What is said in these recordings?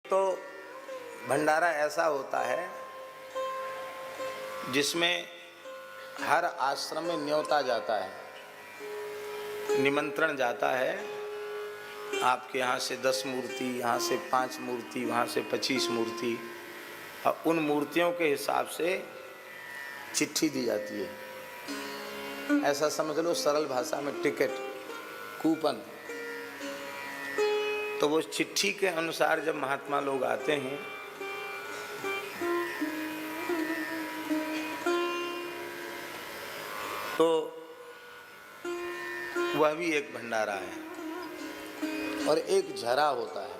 तो भंडारा ऐसा होता है जिसमें हर आश्रम में न्योता जाता है, निमंत्रण जाता है। आपके यहाँ से 10 मूर्ति, यहाँ से 5 मूर्ति, वहाँ से 25 मूर्ति, और उन मूर्तियों के हिसाब से चिट्ठी दी जाती है। ऐसा समझ लो सरल भाषा में टिकट, कूपन। तो वो चिट्ठी के अनुसार जब महात्मा लोग आते हैं तो वह भी एक भंडारा है। और एक झरा होता है,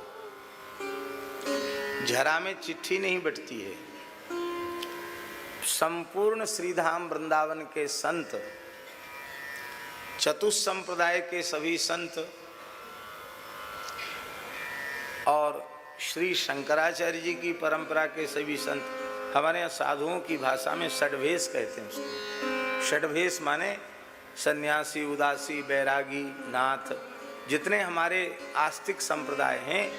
झरा में चिट्ठी नहीं बटती है। संपूर्ण श्रीधाम वृंदावन के संत, चतुष्संप्रदाय के सभी संत और श्री शंकराचार्य जी की परंपरा के सभी संत, हमारे यहाँ साधुओं की भाषा में षड्वेश कहते हैं उसको। षड्वेश माने सन्यासी, उदासी, बैरागी, नाथ, जितने हमारे आस्तिक संप्रदाय हैं,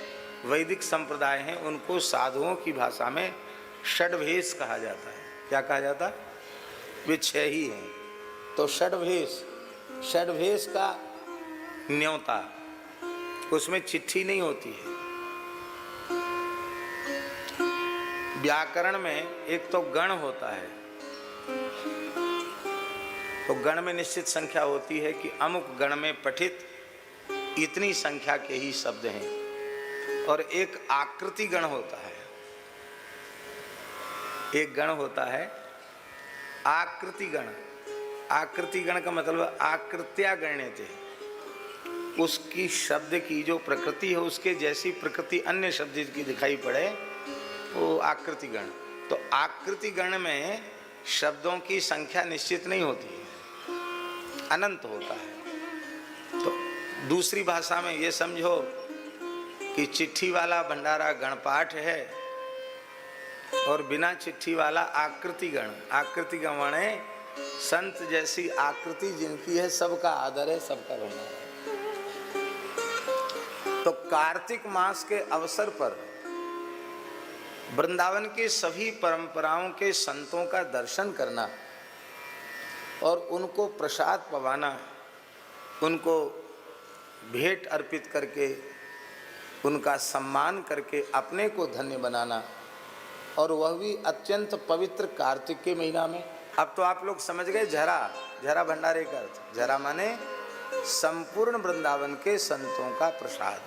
वैदिक संप्रदाय हैं, उनको साधुओं की भाषा में षड्वेश कहा जाता है। क्या कहा जाता? वे 6 ही हैं। तो षड्वेश, षड्वेश का न्योता, उसमें चिट्ठी नहीं होती है। व्याकरण में एक तो गण होता है, तो गण में निश्चित संख्या होती है कि अमुक गण में पठित इतनी संख्या के ही शब्द हैं। और एक आकृति गण होता है, एक गण होता है आकृति गण। आकृति गण का मतलब आकृत्या गण्यते, उसकी शब्द की जो प्रकृति है उसके जैसी प्रकृति अन्य शब्द की दिखाई पड़े, वो आकृति गण। तो आकृति गण में शब्दों की संख्या निश्चित नहीं होती है, अनंत होता है। तो दूसरी भाषा में ये समझो कि चिट्ठी वाला भंडारा गणपाठ है और बिना चिट्ठी वाला आकृति गण। आकृति गण माने संत जैसी आकृति जिनकी है, सबका आदर है, सबका भंडारा है। तो कार्तिक मास के अवसर पर वृंदावन के सभी परंपराओं के संतों का दर्शन करना और उनको प्रसाद पवाना, उनको भेंट अर्पित करके, उनका सम्मान करके अपने को धन्य बनाना, और वह भी अत्यंत पवित्र कार्तिक के महीना में। अब तो आप लोग समझ गए झरा, झरा भंडारे का अर्थ। झरा माने संपूर्ण वृंदावन के संतों का प्रसाद।